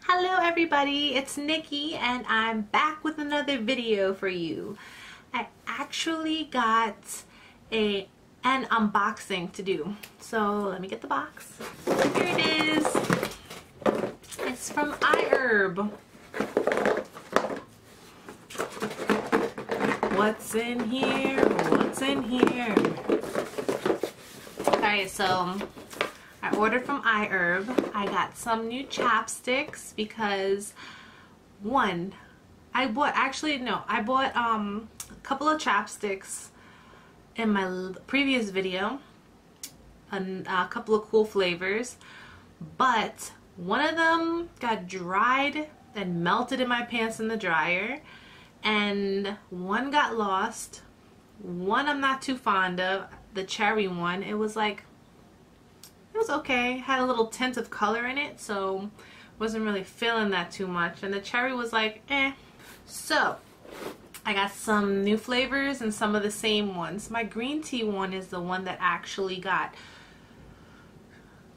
Hello everybody, it's Nikki and I'm back with another video for you. I actually got an unboxing to do. So let me get the box. Here it is. It's from iHerb. What's in here? What's in here? Alright, so I ordered from iHerb. I got some new chapsticks because I bought a couple of chapsticks in my previous video, a couple of cool flavors, but one of them got dried and melted in my pants in the dryer, and one got lost. One I'm not too fond of, the cherry one. It was okay, had a little tint of color in it, so wasn't really feeling that too much, and the cherry was like eh. So I got some new flavors and some of the same ones. My green tea one is the one that actually got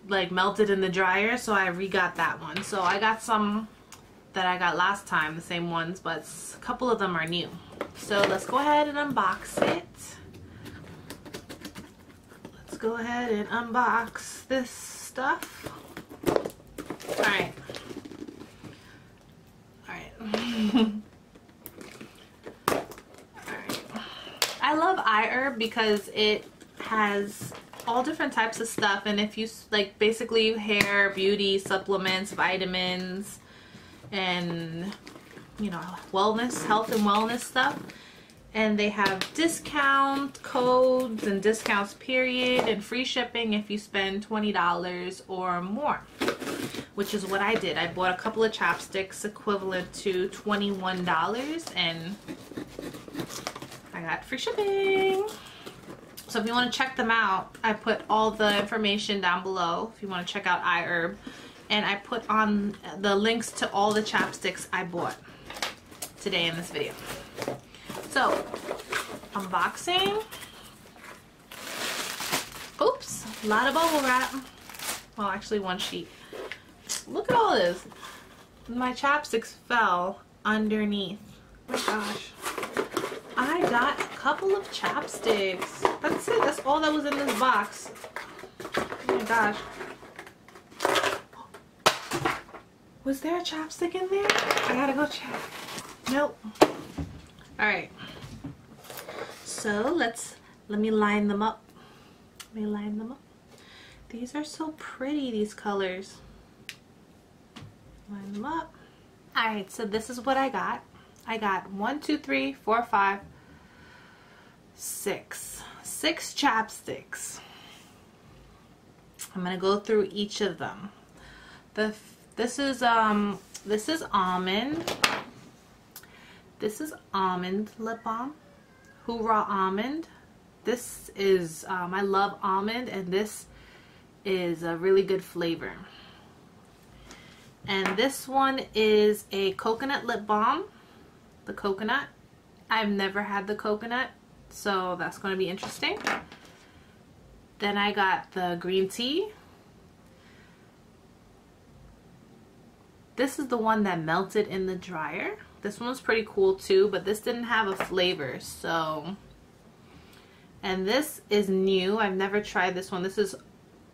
like melted in the dryer, so I re-got that one. So I got some that I got last time, the same ones, but a couple of them are new. So let's go ahead and unbox it. Go ahead and unbox this stuff. Alright. I love iHerb because it has all different types of stuff, and if you like basically hair, beauty, supplements, vitamins, and you know, wellness, health and wellness stuff. And they have discount codes and discounts period and free shipping if you spend $20 or more, which is what I did. I bought a couple of chapsticks equivalent to $21 and I got free shipping. So if you want to check them out, I put all the information down below if you want to check out iHerb, and I put on the links to all the chapsticks I bought today in this video. So, unboxing. Oops, a lot of bubble wrap. Well, actually one sheet. Look at all this. My chapsticks fell underneath. Oh my gosh. I got a couple of chapsticks. That's it. That's all that was in this box. Oh my gosh. Was there a chapstick in there? I gotta go check. Nope. Alright, so let me line them up. These are so pretty, these colors. Line them up. Alright, so this is what I got. I got 1, 2, 3, 4, 5, 6. 6 chapsticks. I'm gonna go through each of them. This is almond. This is Almond Lip Balm, Hurraw Almond. This is, I love almond, and this is a really good flavor. And this one is a coconut lip balm, the coconut. I've never had the coconut, so that's going to be interesting. Then I got the green tea. This is the one that melted in the dryer. This one was pretty cool too, but this didn't have a flavor, so. And this is new. I've never tried this one. This is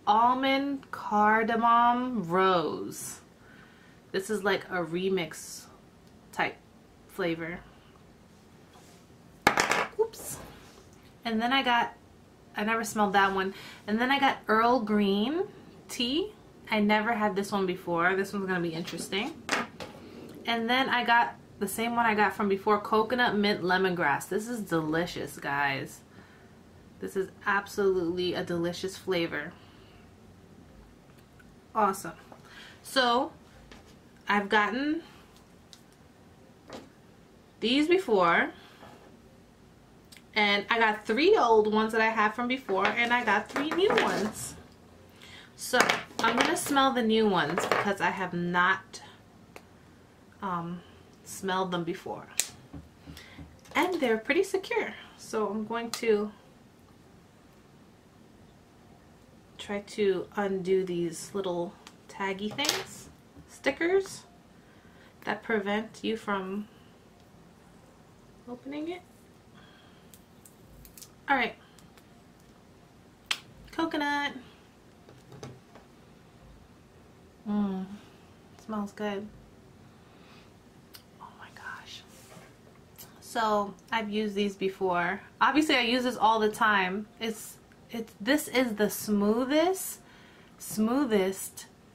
almond cardamom rose. This is like a remix type flavor. Oops. And then I never smelled that one. And then I got Earl green tea. I never had this one before. This one's gonna be interesting. And then I got the same one I got from before, coconut mint lemongrass. This is delicious, guys. This is absolutely a delicious flavor. Awesome. So I've gotten these before, and I got 3 old ones that I had from before, and I got 3 new ones. So I'm gonna smell the new ones because I have not smelled them before, and they're pretty secure. So I'm going to try to undo these little taggy things, stickers. that prevent you from opening it. All right, coconut. Smells good. Oh my gosh. So I've used these before. Obviously I use this all the time. This is the smoothest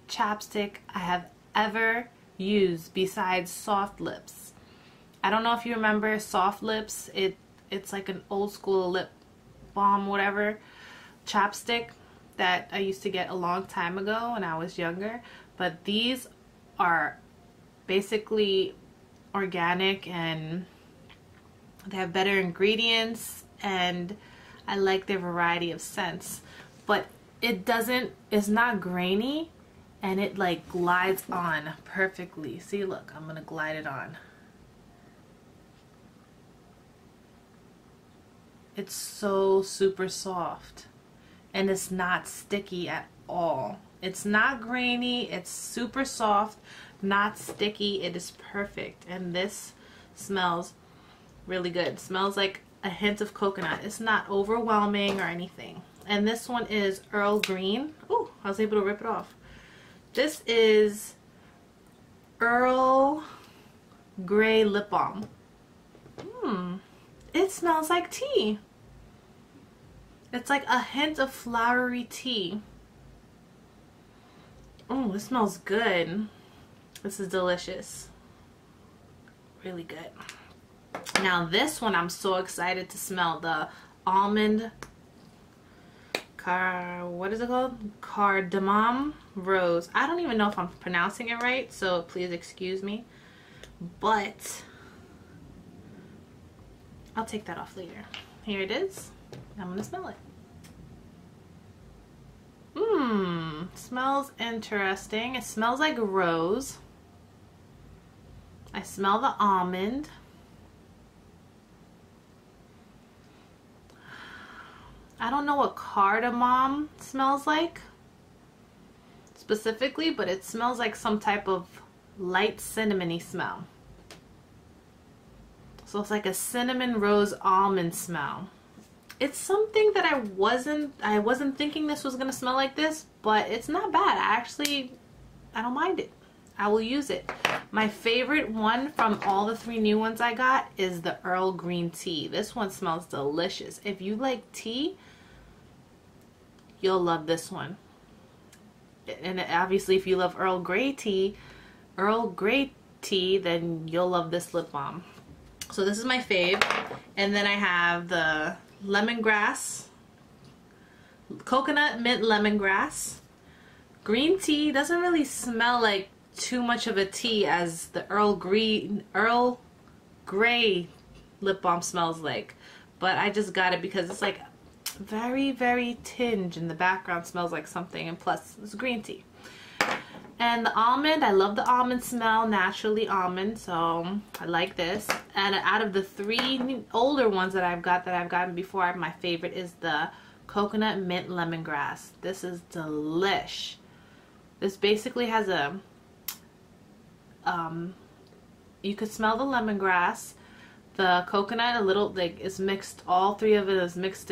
chapstick I have ever used besides Soft Lips. I don't know if you remember Soft Lips. It's like an old school lip balm, whatever, chapstick that I used to get a long time ago when I was younger. But these are basically organic and they have better ingredients, and I like their variety of scents. But it's not grainy, and it like glides on perfectly. See, look, I'm gonna glide it on. It's so super soft, and it's not sticky at all. It's not grainy, it's super soft, not sticky. It is perfect, and this smells really good. It smells like a hint of coconut. It's not overwhelming or anything. And this one is Earl Green. Oh, I was able to rip it off. This is Earl Grey Lip Balm. It smells like tea. It's like a hint of flowery tea. Oh, it smells good. This is delicious. Really good. Now this one I'm so excited to smell. The Almond what is it called? Cardamom Rose. I don't even know if I'm pronouncing it right, so please excuse me. But I'll take that off later. Here it is. I'm gonna smell it. Smells interesting. It smells like rose. I smell the almond. I don't know what cardamom smells like specifically, but it smells like some type of light cinnamony smell. So it's like a cinnamon rose almond smell. It's something that I wasn't thinking this was gonna smell like this, but it's not bad. I don't mind it. I will use it. My favorite one from all the 3 new ones I got is the Earl Green Tea. This one smells delicious. If you like tea, you'll love this one. And obviously if you love Earl Grey tea, then you'll love this lip balm. So this is my fave. And then I have the lemongrass, coconut mint lemongrass. Green tea doesn't really smell like too much of a tea as the Earl Grey lip balm smells like, but I just got it because it's like very, very tinge in the background, smells like something, and plus it's green tea. And the almond, I love the almond smell, naturally almond, so I like this. And out of the 3 older ones that I've gotten before, my favorite is the coconut mint lemongrass. This is delish. This basically has a you could smell the lemongrass, the coconut, a little, like, is mixed. All 3 of it is mixed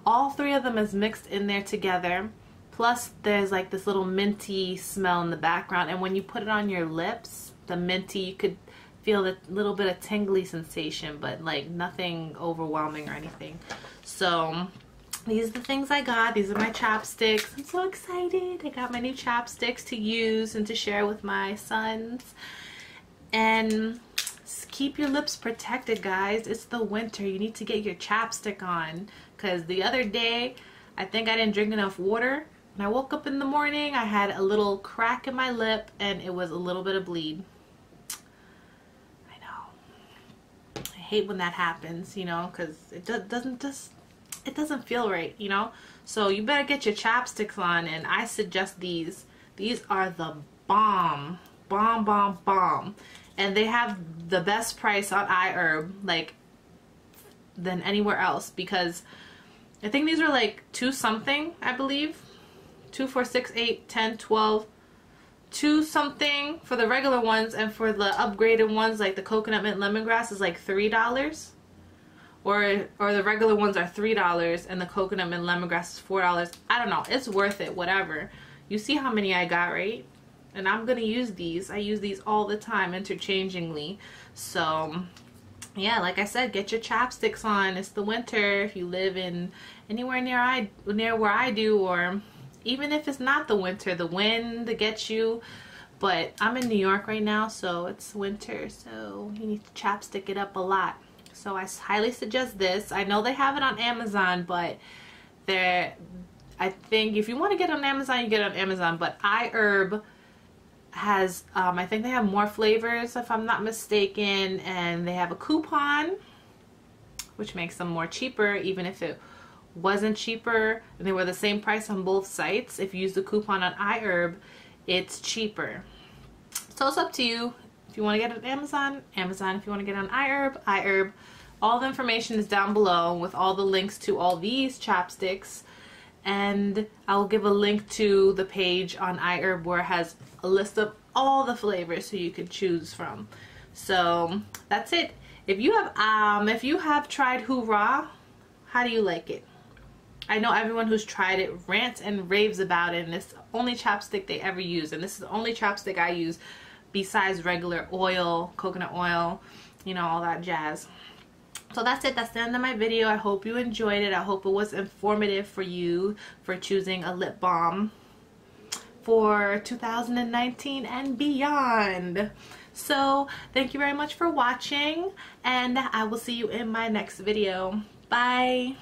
all 3 of them is mixed in there together. Plus there's like this little minty smell in the background, and when you put it on your lips, the minty, you could feel a little bit of tingly sensation, but like nothing overwhelming or anything. So these are the things I got. These are my chapsticks. I'm so excited. I got my new chapsticks to use and to share with my sons. And keep your lips protected, guys. It's the winter. You need to get your chapstick on, because the other day I think I didn't drink enough water. When I woke up in the morning, I had a little crack in my lip and it was a little bit of bleed. I know. I hate when that happens, you know, because it doesn't feel right, you know. So you better get your chapsticks on, and I suggest these. These are the bomb. Bomb, bomb, bomb. And they have the best price on iHerb, like, than anywhere else, because I think these are like $2 something, I believe. 2, 4, 6, 8, 10, 12, $2 something for the regular ones, and for the upgraded ones like the coconut mint lemongrass is like $3, or the regular ones are $3 and the coconut mint lemongrass is $4. I don't know, it's worth it, whatever. You see how many I got, right? And I'm gonna use these. I use these all the time interchangingly. So yeah, like I said, get your chapsticks on. It's the winter. If you live in anywhere near where I do, or even if it's not the winter, the wind gets you. But I'm in New York right now, so it's winter, so you need to chapstick it up a lot. So I highly suggest this. I know they have it on Amazon, but I think if you want to get it on Amazon, you get it on Amazon. But iHerb has, I think they have more flavors if I'm not mistaken, and they have a coupon, which makes them more cheaper. Even if it wasn't cheaper and they were the same price on both sites, if you use the coupon on iHerb, it's cheaper. So it's up to you. If you want to get it on Amazon, Amazon. If you want to get it on iHerb, iHerb. All the information is down below with all the links to all these chapsticks, and I'll give a link to the page on iHerb where it has a list of all the flavors so you can choose from. So that's it. If you have tried Hurraw, how do you like it? I know everyone who's tried it rants and raves about it, and it's the only chapstick they ever use, and this is the only chapstick I use besides regular oil, coconut oil, you know, all that jazz. So that's it. That's the end of my video. I hope you enjoyed it. I hope it was informative for you for choosing a lip balm for 2019 and beyond. So thank you very much for watching, and I will see you in my next video. Bye.